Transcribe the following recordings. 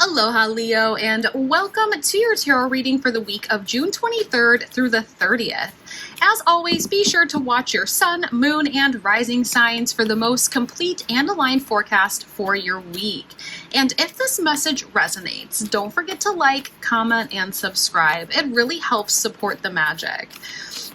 Aloha, Leo, and welcome to your tarot reading for the week of June 23rd through the 30th. As always, be sure to watch your sun, moon, and rising signs for the most complete and aligned forecast for your week. And if this message resonates, don't forget to like, comment, and subscribe. It really helps support the magic.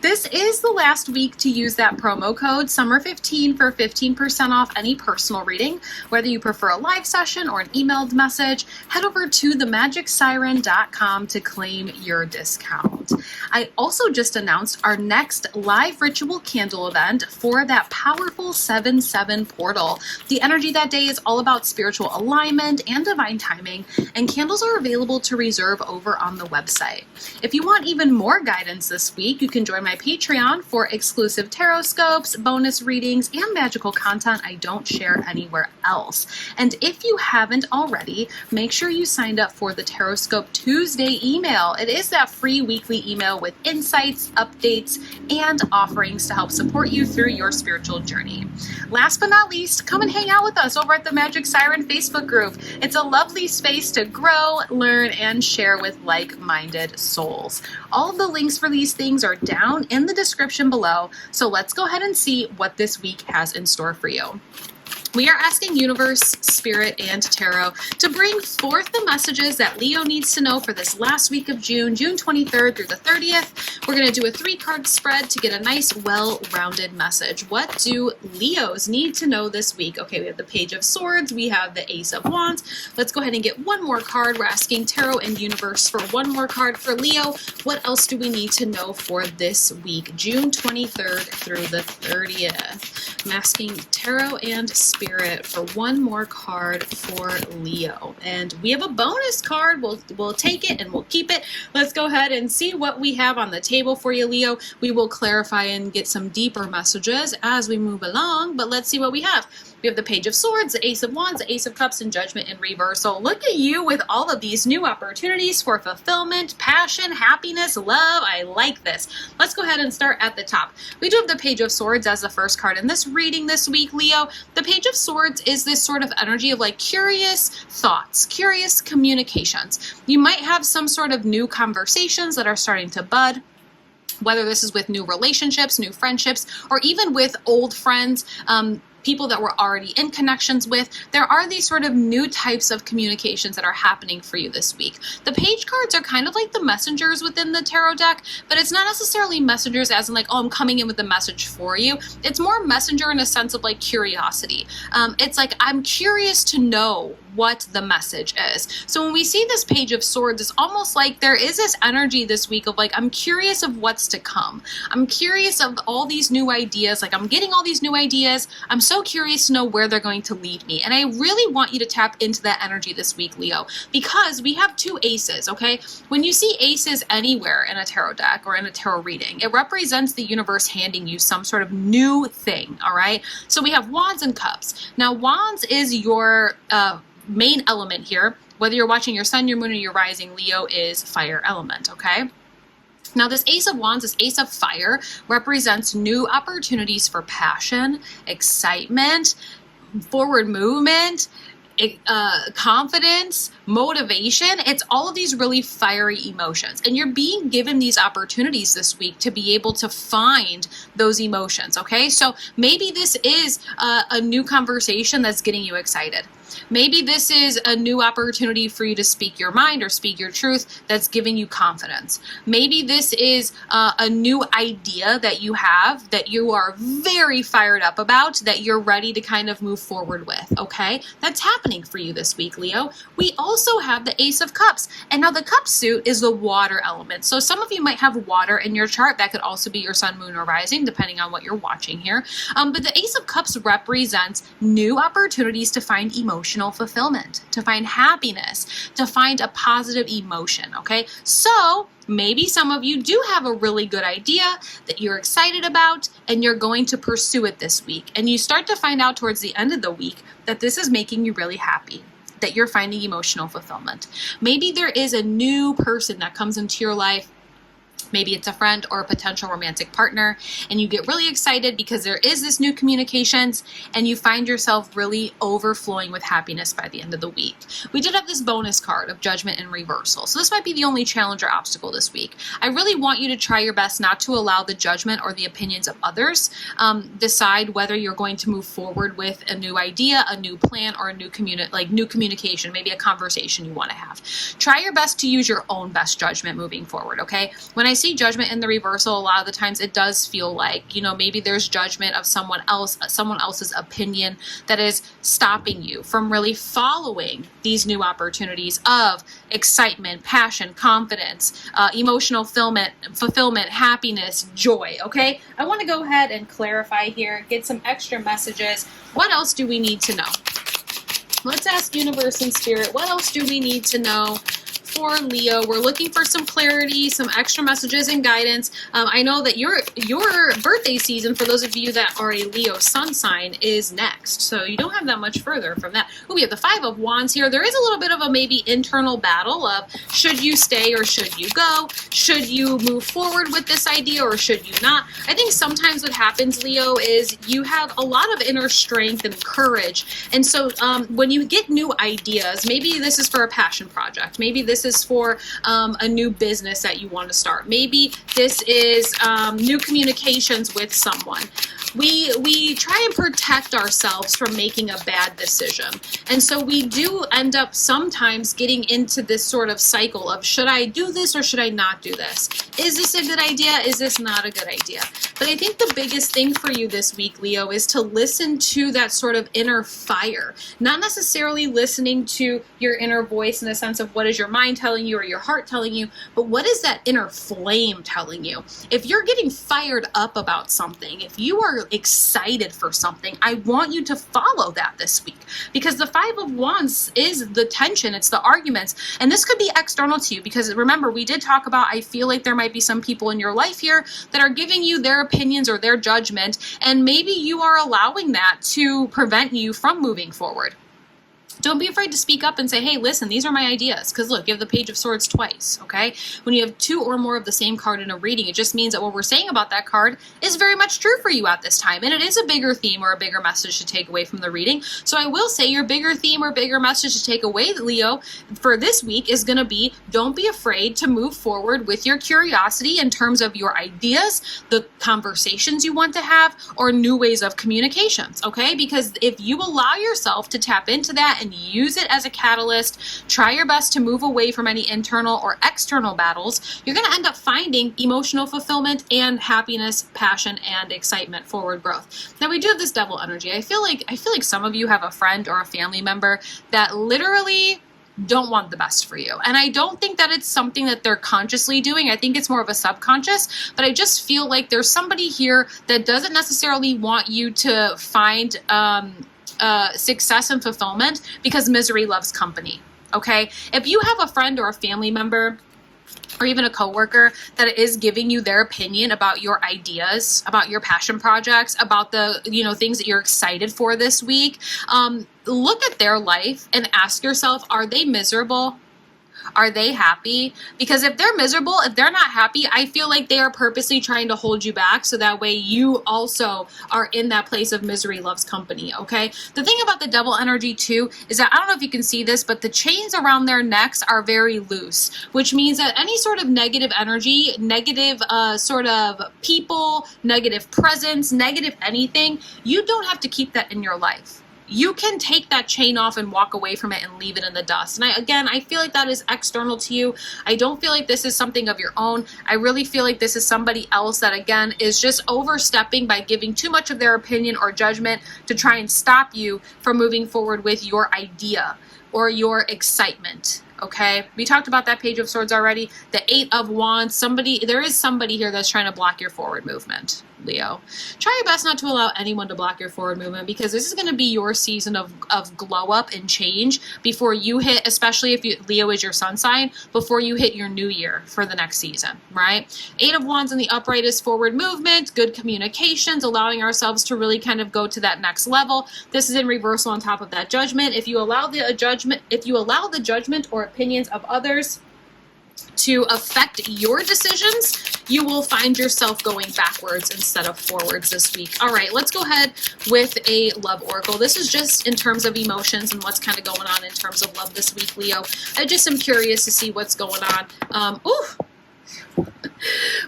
This is the last week to use that promo code SUMMER15 for 15% off any personal reading. Whether you prefer a live session or an emailed message, head over to themagicsiren.com to claim your discount. I also just announced our next live ritual candle event for that powerful 7/7 portal. The energy that day is all about spiritual alignment and divine timing, and candles are available to reserve over on the website. If you want even more guidance this week, you can join my Patreon for exclusive tarot scopes, bonus readings, and magical content I don't share anywhere else. And if you haven't already, make sure you signed up for the Tarot Scope Tuesday email. It is that free weekly email with insights, updates, and offerings to help support you through your spiritual journey. Last but not least, come and hang out with us over at the Magic Siren Facebook group. It's a lovely space to grow, learn, and share with like-minded souls. All of the links for these things are down in the description below, so let's go ahead and see what this week has in store for you. We are asking Universe, Spirit, and Tarot to bring forth the messages that Leo needs to know for this last week of June, June 23rd through the 30th. We're going to do a 3-card spread to get a nice, well-rounded message. What do Leos need to know this week? Okay, we have the Page of Swords. We have the Ace of Wands. Let's go ahead and get one more card. We're asking Tarot and Universe for one more card for Leo. What else do we need to know for this week, June 23rd through the 30th? I'm asking Tarot and Spirit for one more card for Leo, and we have a bonus card. We'll take it and we'll keep it. Let's go ahead and see what we have on the table for you, Leo. We will clarify and get some deeper messages as we move along, but let's see what we have. We have the Page of Swords, the Ace of Wands, the Ace of Cups, and Judgment in reversal. Look at you with all of these new opportunities for fulfillment, passion, happiness, love. I like this. Let's go ahead and start at the top. We do have the Page of Swords as the first card in this reading this week, Leo. The Page of Swords is this sort of energy of like curious thoughts, curious communications. You might have some sort of new conversations that are starting to bud, whether this is with new relationships, new friendships, or even with old friends, people that we're already in connections with. There are these sort of new types of communications that are happening for you this week. The page cards are kind of like the messengers within the tarot deck, but it's not necessarily messengers as in like, oh, I'm coming in with a message for you. It's more messenger in a sense of like curiosity. It's like, I'm curious to know what the message is. So when we see this Page of Swords, it's almost like there is this energy this week of like, I'm curious of what's to come. I'm curious of all these new ideas. Like I'm getting all these new ideas. I'm so curious to know where they're going to lead me. And I really want you to tap into that energy this week, Leo, because we have 2 aces, okay? When you see aces anywhere in a tarot deck or in a tarot reading, it represents the universe handing you some sort of new thing, all right? So we have Wands and Cups. Now, Wands is your main element here. Whether you're watching your sun, your moon, or your rising, Leo is fire element, okay? Now, this Ace of Wands, this Ace of Fire, represents new opportunities for passion, excitement, forward movement, confidence, motivation. It's all of these really fiery emotions, and you're being given these opportunities this week to be able to find those emotions, okay? So maybe this is a new conversation that's getting you excited. Maybe this is a new opportunity for you to speak your mind or speak your truth that's giving you confidence. Maybe this is a new idea that you have that you are very fired up about, that you're ready to kind of move forward with, okay? That's happening for you this week, Leo. We also have the Ace of Cups, and now the cup suit is the water element. So some of you might have water in your chart. That could also be your sun, moon, or rising, depending on what you're watching here. But the Ace of Cups represents new opportunities to find emotional fulfillment, to find happiness, to find a positive emotion, okay? So maybe some of you do have a really good idea that you're excited about and you're going to pursue it this week. And you start to find out towards the end of the week that this is making you really happy, that you're finding emotional fulfillment. Maybe there is a new person that comes into your life Maybe it's a friend or a potential romantic partner, and you get really excited because there is this new communications, and you find yourself really overflowing with happiness by the end of the week. We did have this bonus card of judgment and reversal, so this might be the only challenge or obstacle this week. I really want you to try your best not to allow the judgment or the opinions of others decide whether you're going to move forward with a new idea, a new plan, or a new communication, maybe a conversation you want to have. Try your best to use your own best judgment moving forward, okay? When I see judgment in the reversal, a lot of the times it does feel like, maybe there's judgment of someone else's opinion that is stopping you from really following these new opportunities of excitement, passion, confidence, emotional fulfillment, happiness, joy, okay? I want to go ahead and clarify here, get some extra messages. What else do we need to know? Let's ask Universe and Spirit, what else do we need to know for Leo? We're looking for some clarity, some extra messages and guidance. I know that your birthday season, for those of you that are a Leo sun sign, is next. So you don't have that much further from that. Oh, we have the Five of Wands here. There is a little bit of a maybe internal battle of should you stay or should you go? Should you move forward with this idea or should you not? I think sometimes what happens, Leo, is you have a lot of inner strength and courage. And so when you get new ideas, maybe this is for a passion project. Maybe this is for a new business that you want to start. Maybe this is new communications with someone. We try and protect ourselves from making a bad decision. And so we do end up sometimes getting into this sort of cycle of should I do this or should I not do this? Is this a good idea? Is this not a good idea? But I think the biggest thing for you this week, Leo, is to listen to that sort of inner fire, not necessarily listening to your inner voice in the sense of what is your mind telling you or your heart telling you, but what is that inner flame telling you? If you're getting fired up about something, if you are excited for something, I want you to follow that this week, because the Five of Wands is the tension, it's the arguments, and this could be external to you, because remember, we did talk about, I feel like there might be some people in your life here that are giving you their opinions or their judgment, and maybe you are allowing that to prevent you from moving forward. Don't be afraid to speak up and say, hey, listen, these are my ideas. Because look, you have the Page of Swords twice, okay? When you have two or more of the same card in a reading, it just means that what we're saying about that card is very much true for you at this time. And it is a bigger theme or a bigger message to take away from the reading. So I will say your bigger theme or bigger message to take away, Leo, for this week is going to be, don't be afraid to move forward with your curiosity in terms of your ideas, the conversations you want to have, or new ways of communications, okay? Because if you allow yourself to tap into that and use it as a catalyst, try your best to move away from any internal or external battles, you're going to end up finding emotional fulfillment and happiness, passion, and excitement, forward growth. Now we do have this Devil energy. I feel like some of you have a friend or a family member that literally don't want the best for you. And I don't think that it's something that they're consciously doing. I think it's more of a subconscious, but I just feel like there's somebody here that doesn't necessarily want you to find success and fulfillment, because misery loves company, okay? If you have a friend or a family member or even a coworker that is giving you their opinion about your ideas, about your passion projects, about the things that you're excited for this week, look at their life and ask yourself, are they miserable? Are they happy? Because if they're miserable, if they're not happy, I feel like they are purposely trying to hold you back so that way you also are in that place of misery loves company, okay? The thing about the Devil energy too is that, I don't know if you can see this, but the chains around their necks are very loose, which means that any sort of negative energy, negative sort of people, negative presence, negative anything, you don't have to keep that in your life. You can take that chain off and walk away from it and leave it in the dust. And I feel like that is external to you. I don't feel like this is something of your own. I really feel like this is somebody else that, again, is just overstepping by giving too much of their opinion or judgment to try and stop you from moving forward with your idea or your excitement. Okay, we talked about that Page of Swords already. The Eight of Wands, there is somebody here that's trying to block your forward movement, Leo. Try your best not to allow anyone to block your forward movement, because this is going to be your season of glow up and change before you hit, especially if Leo is your sun sign, before you hit your new year for the next season, right? Eight of Wands in the upright is forward movement, good communications, allowing ourselves to really kind of go to that next level. This is in reversal on top of that Judgment. If you allow the judgment or opinions of others to affect your decisions, you will find yourself going backwards instead of forwards this week. All right, let's go ahead with a love oracle. This is just in terms of emotions and what's kind of going on in terms of love this week, Leo. I just am curious to see what's going on.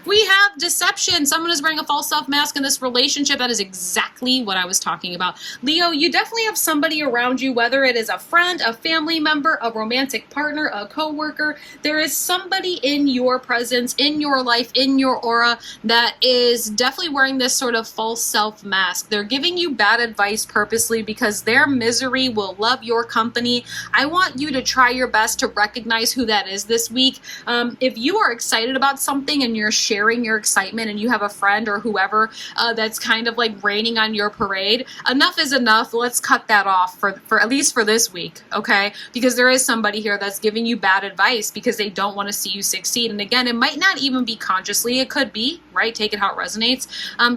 We have deception. Someone is wearing a false self-mask in this relationship. That is exactly what I was talking about. Leo, you definitely have somebody around you, whether it is a friend, a family member, a romantic partner, a coworker. There is somebody in your presence, in your life, in your aura that is definitely wearing this sort of false self-mask. They're giving you bad advice purposely because their misery will love your company. I want you to try your best to recognize who that is this week. If you are excited about something and you're sharing your excitement and you have a friend or whoever that's kind of like raining on your parade, enough is enough. Let's cut that off for at least for this week, okay? Because there is somebody here that's giving you bad advice because they don't want to see you succeed. And again, it might not even be consciously. It could be, right? Take it how it resonates.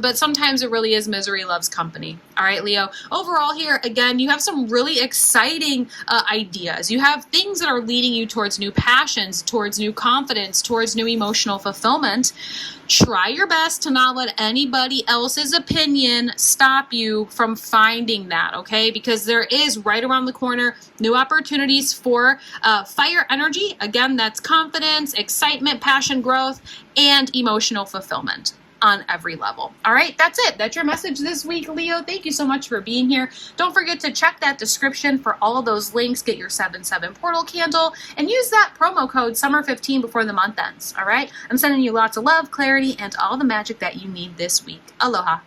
But sometimes it really is misery loves company. All right, Leo. Overall here, again, you have some really exciting ideas. You have things that are leading you towards new passions, towards new confidence, towards new emotional fulfillment. Try your best to not let anybody else's opinion stop you from finding that, okay? Because there is right around the corner new opportunities for fire energy. Again, that's confidence, excitement, passion, growth, and emotional fulfillment on every level. All right, that's it. That's your message this week, Leo. Thank you so much for being here. Don't forget to check that description for all of those links. Get your 7/7 portal candle and use that promo code SUMMER15 before the month ends. All right, I'm sending you lots of love, clarity, and all the magic that you need this week. Aloha.